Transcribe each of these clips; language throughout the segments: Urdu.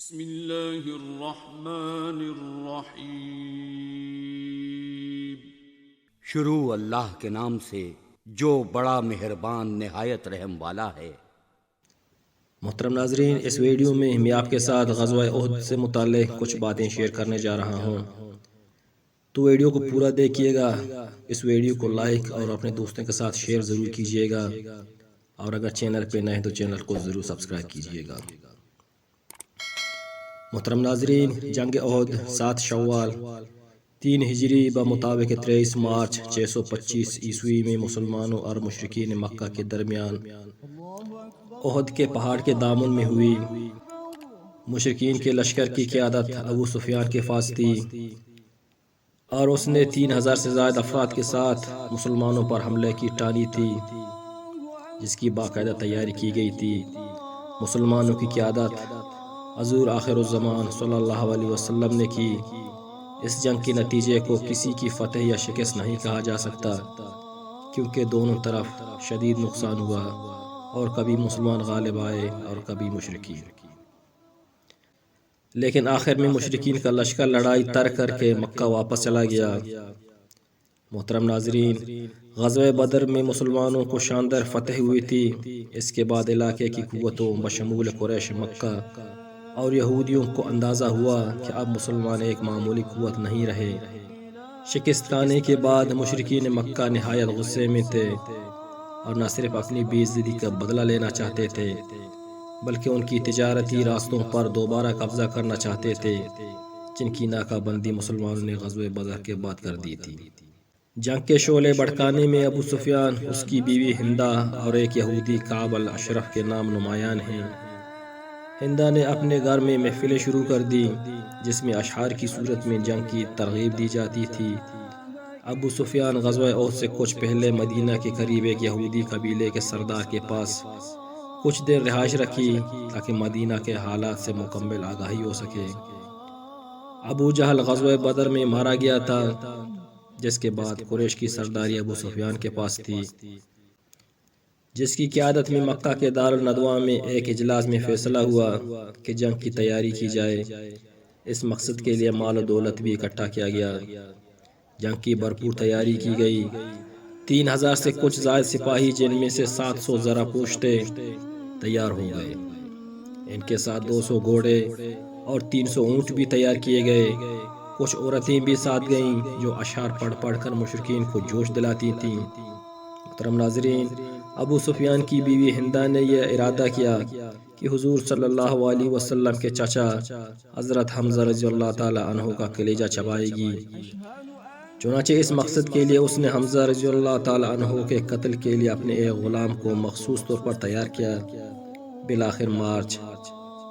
بسم اللہ الرحمن الرحیم۔ شروع اللہ کے نام سے جو بڑا مہربان نہایت رحم والا ہے۔ محترم ناظرین، اس ویڈیو میں میں آپ کے ساتھ غزوہ احد سے متعلق کچھ باتیں شیئر کرنے جا رہا ہوں، تو ویڈیو کو پورا دیکھیے گا۔ اس ویڈیو کو لائک اور اپنے دوستوں کے ساتھ شیئر ضرور کیجیے گا، اور اگر چینل پہ نئے ہیں تو چینل کو ضرور سبسکرائب کیجیے گا۔ محترم ناظرین، جنگ احد 7 شوال 3 ہجری بمطابق 23 مارچ 625 عیسوی میں مسلمانوں اور مشرکین مکہ کے درمیان احد کے پہاڑ کے دامن میں ہوئی۔ مشرکین کے لشکر کی قیادت ابو سفیان کے پاس تھی، اور اس نے 3000 سے زائد افراد کے ساتھ مسلمانوں پر حملے کی ٹانی تھی، جس کی باقاعدہ تیاری کی گئی تھی۔ مسلمانوں کی قیادت حضور آخر الزمان صلی اللہ علیہ وسلم نے کی۔ اس جنگ کے نتیجے کو کسی کی فتح یا شکست نہیں کہا جا سکتا، کیونکہ دونوں طرف شدید نقصان ہوا، اور کبھی مسلمان غالب آئے اور کبھی مشرکین۔ لیکن آخر میں مشرکین کا لشکر لڑائی ترک کر کے مکہ واپس چلا گیا۔ محترم ناظرین، غزوہ بدر میں مسلمانوں کو شاندار فتح ہوئی تھی۔ اس کے بعد علاقے کی قوتوں بشمول قریش مکہ اور یہودیوں کو اندازہ ہوا کہ اب مسلمان ایک معمولی قوت نہیں رہے۔ شکست کھانے کے بعد مشرکین مکہ نہایت غصے میں تھے، اور نہ صرف اپنی بے عزتی کا بدلہ لینا چاہتے تھے، بلکہ ان کی تجارتی راستوں پر دوبارہ قبضہ کرنا چاہتے تھے، جن کی ناکہ بندی مسلمانوں نے غزوہ بدر کے بعد کر دی تھی۔ جنگ کے شعلے بھڑکانے میں ابو سفیان، اس کی بیوی ہندہ اور ایک یہودی کعب الاشرف کے نام نمایاں ہیں۔ ہندہ نے اپنے گھر میں محفلیں شروع کر دی، جس میں اشعار کی صورت میں جنگ کی ترغیب دی جاتی تھی۔ ابو سفیان غزوہ احد سے کچھ پہلے مدینہ کے قریب ایک یہودی قبیلے کے سردار کے پاس کچھ دیر رہائش رکھی، تاکہ مدینہ کے حالات سے مکمل آگاہی ہو سکے۔ ابو جہل غزوہ بدر میں مارا گیا تھا، جس کے بعد قریش کی سرداری ابو سفیان کے پاس تھی، جس کی قیادت میں مکہ کے دارالندوہ میں ایک اجلاس میں فیصلہ ہوا کہ جنگ کی تیاری کی جائے۔ اس مقصد کے لیے مال و دولت بھی اکٹھا کیا گیا۔ جنگ کی بھرپور تیاری کی گئی۔ 3000 سے کچھ زائد سپاہی، جن میں سے 700 زرہ پوشتے، تیار ہو گئے۔ ان کے ساتھ 200 گھوڑے اور 300 اونٹ بھی تیار کیے گئے۔ کچھ عورتیں بھی ساتھ گئیں، جو اشعار پڑھ پڑھ کر مشرکین کو جوش دلاتی تھیں۔ محترم ناظرین، ابو سفیان کی بیوی ہندہ نے یہ ارادہ کیا کہ حضور صلی اللہ علیہ وسلم کے چچا حضرت حمزہ رضی اللہ تعالی عنہ کا کلیجہ چبائے گی۔ چنانچہ اس مقصد کے لیے اس نے حمزہ رضی اللہ تعالی عنہ کے قتل کے لیے اپنے ایک غلام کو مخصوص طور پر تیار کیا۔ بالآخر مارچ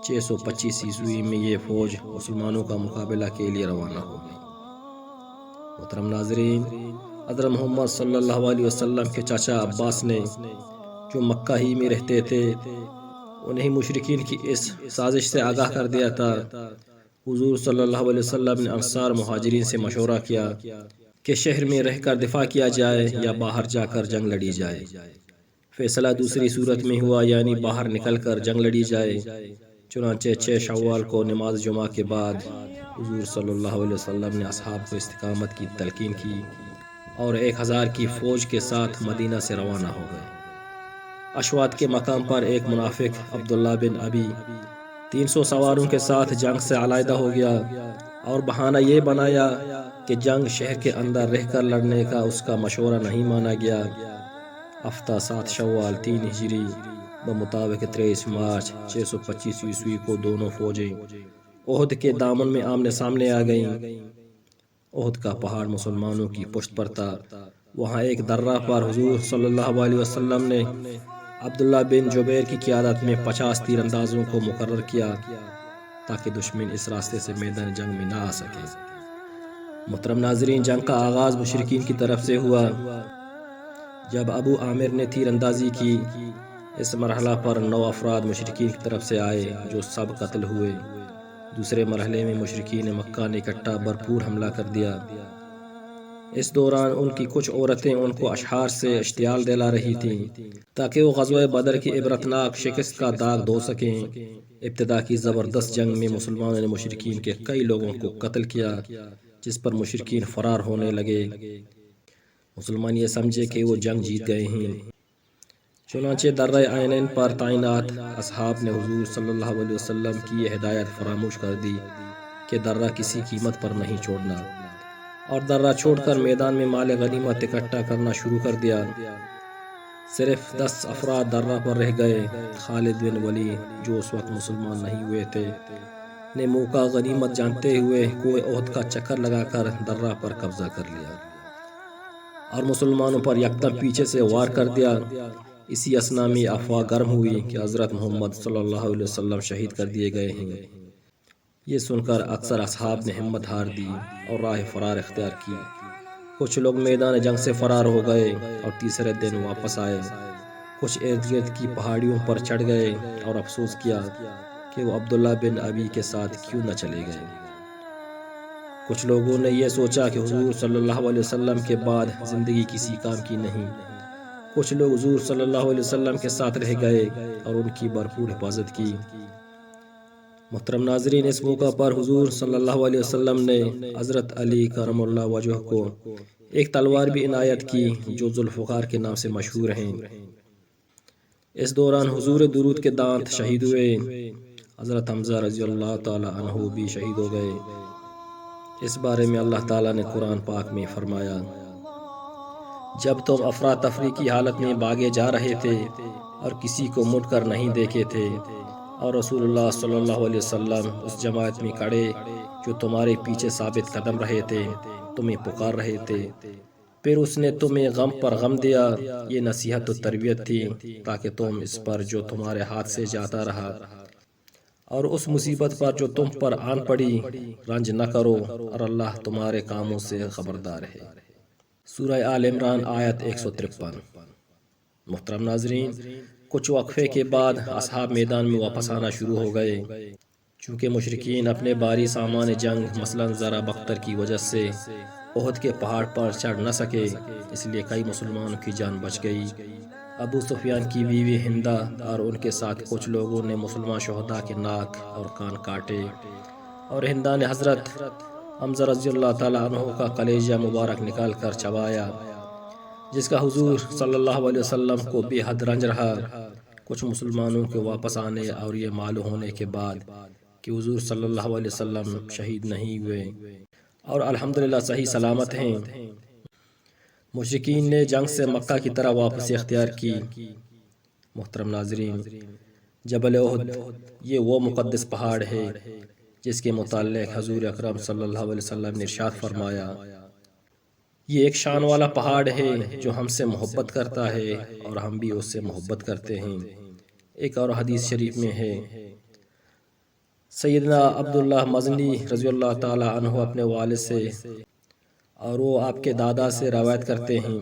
625 عیسوی میں یہ فوج مسلمانوں کا مقابلہ کے لیے روانہ ہو گئی۔ محترم ناظرین، حضرت محمد صلی اللہ علیہ وسلم کے چچا عباس نے، جو مکہ ہی میں رہتے تھے، انہیں مشرکین کی اس سازش سے آگاہ کر دیا تھا۔ حضور صلی اللہ علیہ وسلم نے انصار مہاجرین سے مشورہ کیا کہ شہر میں رہ کر دفاع کیا جائے یا باہر جا کر جنگ لڑی جائے۔ فیصلہ دوسری صورت میں ہوا، یعنی باہر نکل کر جنگ لڑی جائے۔ چنانچہ 6 شوال کو نماز جمعہ کے بعد حضور صلی اللہ علیہ وسلم نے اصحاب کو استقامت کی تلقین کی، اور 1000 کی فوج کے ساتھ مدینہ سے روانہ ہو گئے۔ اشواط کے مقام پر ایک منافق عبداللہ بن ابی 300 سواروں کے ساتھ جنگ سے علیحدہ ہو گیا، اور بہانہ یہ بنایا کہ جنگ شہر کے اندر رہ کر لڑنے کا اس کا مشورہ نہیں مانا گیا۔ ہفتہ 7 شوال 3 ہجری بمطابق 23 مارچ 625 عیسوی کو دونوں فوجیں احد کے دامن میں آمنے سامنے آ گئیں۔ احد کا پہاڑ مسلمانوں کی پشت پر تھا۔ وہاں ایک درہ پر حضور صلی اللہ علیہ وسلم نے عبداللہ بن جبیر کی قیادت میں 50 تیر اندازوں کو مقرر کیا، تاکہ دشمن اس راستے سے میدان جنگ میں نہ آ سکے۔ محترم ناظرین، جنگ کا آغاز مشرکین کی طرف سے ہوا۔ جب ابو عامر نے تیر اندازی کی، اس مرحلہ پر 9 افراد مشرکین کی طرف سے آئے، جو سب قتل ہوئے۔ دوسرے مرحلے میں مشرکین مکہ نے اکٹھا بھرپور حملہ کر دیا۔ اس دوران ان کی کچھ عورتیں ان کو اشعار سے اشتعال دلا رہی تھیں تاکہ وہ غزوہ بدر کی عبرتناک شکست کا داغ دھو سکیں۔ ابتدا کی زبردست جنگ میں مسلمانوں نے مشرکین کے کئی لوگوں کو قتل کیا، جس پر مشرکین فرار ہونے لگے۔ مسلمان یہ سمجھے کہ وہ جنگ جیت گئے ہیں۔ چنانچہ درہ عینین پر تعینات اصحاب نے حضور صلی اللہ علیہ وسلم کی یہ ہدایت فراموش کر دی کہ درہ کسی قیمت پر نہیں چھوڑنا، اور درہ چھوڑ کر میدان میں مال غنیمت اکٹھا کرنا شروع کر دیا۔ صرف 10 افراد درہ پر رہ گئے۔ خالد بن ولید، جو اس وقت مسلمان نہیں ہوئے تھے، نے موقع غنیمت جانتے ہوئے کوہ احد کا چکر لگا کر درہ پر قبضہ کر لیا اور مسلمانوں پر یکدم پیچھے سے وار کر دیا۔ اسی اثنا میں افواہ گرم ہوئی کہ حضرت محمد صلی اللہ علیہ وسلم شہید کر دیے گئے ہیں۔ یہ سن کر اکثر اصحاب نے ہمت ہار دی اور راہ فرار اختیار کی۔ کچھ لوگ میدان جنگ سے فرار ہو گئے اور تیسرے دن واپس آئے۔ کچھ ارد گرد کی پہاڑیوں پر چڑھ گئے اور افسوس کیا کہ وہ عبداللہ بن ابی کے ساتھ کیوں نہ چلے گئے۔ کچھ لوگوں نے یہ سوچا کہ حضور صلی اللہ علیہ وسلم کے بعد زندگی کسی کام کی نہیں۔ کچھ لوگ حضور صلی اللہ علیہ وسلم کے ساتھ رہ گئے اور ان کی بھرپور حفاظت کی۔ محترم ناظرین، اس موقع پر حضور صلی اللہ علیہ وسلم نے حضرت علی کرم اللہ وجہ کو ایک تلوار بھی عنایت کی جو ذوالفقار کے نام سے مشہور ہیں۔ اس دوران حضور درود کے دانت شہید ہوئے۔ حضرت حمزہ رضی اللہ تعالی عنہ بھی شہید ہو گئے۔ اس بارے میں اللہ تعالیٰ نے قرآن پاک میں فرمایا، جب تم افراتفری کی حالت میں بھاگے جا رہے تھے اور کسی کو مڑ کر نہیں دیکھے تھے، اور رسول اللہ صلی اللہ علیہ وسلم اس جماعت میں کھڑے جو تمہارے پیچھے ثابت قدم رہے تھے تمہیں پکار رہے تھے، پھر اس نے تمہیں غم پر غم دیا۔ یہ نصیحت و تربیت تھی تاکہ تم اس پر جو تمہارے ہاتھ سے جاتا رہا اور اس مصیبت پر جو تم پر آن پڑی رنج نہ کرو، اور اللہ تمہارے کاموں سے خبردار ہے۔ سورہ آل عمران آیت 153۔ محترم ناظرین، کچھ وقفے کے بعد اصحاب میدان میں واپس آنا شروع ہو گئے۔ چونکہ مشرکین اپنے بھاری سامان جنگ مثلا زرہ بختر کی وجہ سے احد کے پہاڑ پر چڑھ نہ سکے، اس لیے کئی مسلمانوں کی جان بچ گئی۔ ابو سفیان کی بیوی ہندہ اور ان کے ساتھ کچھ لوگوں نے مسلمان شہداء کے ناک اور کان کاٹے، اور ہندہ نے حضرت حمزہ رضی اللہ تعالیٰ عنہ کا کلیجہ مبارک نکال کر چبایا، جس کا حضور صلی اللہ علیہ وسلم کو بے حد رنج رہا۔ کچھ مسلمانوں کے واپس آنے اور یہ معلوم ہونے کے بعد کہ حضور صلی اللہ علیہ وسلم شہید نہیں ہوئے اور الحمدللہ صحیح سلامت ہیں، مشرکین نے جنگ سے مکہ کی طرح واپسی اختیار کی۔ محترم ناظرین، جبل احد یہ وہ مقدس پہاڑ ہے جس کے متعلق حضور اکرم صلی اللہ علیہ وسلم نے ارشاد فرمایا، یہ ایک شان والا پہاڑ ہے جو ہم سے محبت کرتا ہے اور ہم بھی اس سے محبت کرتے ہیں۔ ایک اور حدیث شریف میں ہے، سیدنا عبداللہ مزنی رضی اللہ تعالی عنہ اپنے والد سے اور وہ آپ کے دادا سے روایت کرتے ہیں،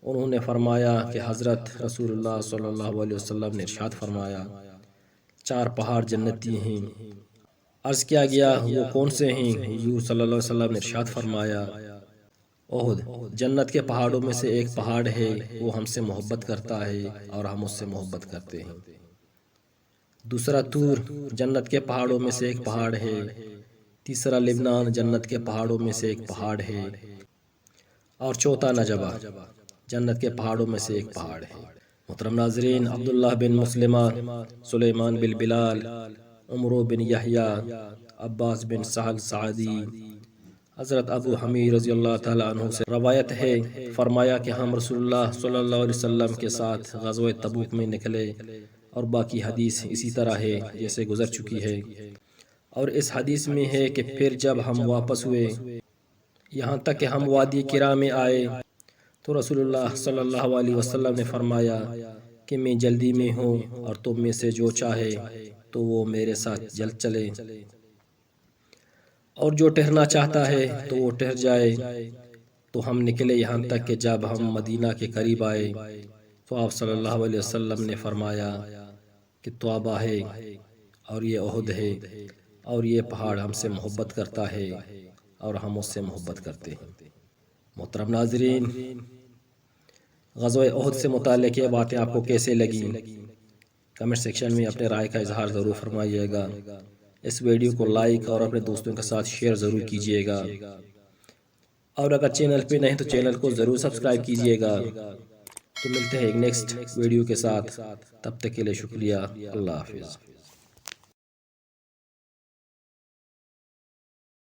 انہوں نے فرمایا کہ حضرت رسول اللہ صلی اللہ علیہ وسلم نے ارشاد فرمایا، 4 پہاڑ جنتی ہیں۔ عرض کیا گیا وہ کون سے ہیں؟ حضور صلی اللہ علیہ وسلم نے ارشاد فرمایا، احد جنت کے پہاڑوں میں سے ایک پہاڑ ہے، وہ ہم سے محبت کرتا ہے اور ہم اس سے محبت کرتے ہیں۔ دوسرا طور جنت کے پہاڑوں میں سے ایک پہاڑ ہے۔ تیسرا لبنان جنت کے پہاڑوں میں سے ایک پہاڑ ہے، اور چوتھا نجبہ جنت کے پہاڑوں میں سے ایک پہاڑ ہے۔ محترم ناظرین، عبداللہ بن مسلمہ، سلیمان بن بلال، عمرو بن یحییٰ، عباس بن سہل سعدی، حضرت ابو حمید رضی اللہ تعالیٰ عنہ سے روایت ہے، فرمایا کہ ہم رسول اللہ صلی اللہ علیہ وسلم کے ساتھ غزوہ تبوک میں نکلے، اور باقی حدیث اسی طرح ہے جیسے گزر چکی ہے۔ اور اس حدیث میں ہے کہ پھر جب ہم واپس ہوئے یہاں تک کہ ہم وادی کرا میں آئے تو رسول اللہ صلی اللہ علیہ وسلم نے فرمایا کہ میں جلدی میں ہوں اور تم میں سے جو چاہے تو وہ میرے ساتھ جلد چلے، اور جو ٹھہرنا چاہتا ہے تو وہ ٹھہر جائے۔ تو ہم نکلے یہاں تک کہ جب ہم مدینہ کے قریب آئے تو آپ صلی اللہ علیہ وسلم نے فرمایا کہ توبہ ہے اور یہ احد ہے، اور یہ پہاڑ ہم سے محبت کرتا ہے اور ہم اس سے محبت کرتے ہیں۔ محترم ناظرین، غزوہ احد سے متعلق یہ باتیں آپ کو کیسے لگیں؟ کمنٹ سیکشن میں اپنے رائے کا اظہار ضرور فرمائیے گا۔ اس ویڈیو کو لائک اور اپنے دوستوں کے ساتھ شیئر ضرور کیجیے گا، اور اگر چینل پہ نہیں تو چینل کو ضرور سبسکرائب کیجیے گا۔ تو ملتے ہیں ایک نیکسٹ ویڈیو کے ساتھ، تب تک کے لیے شکریہ، اللہ حافظ۔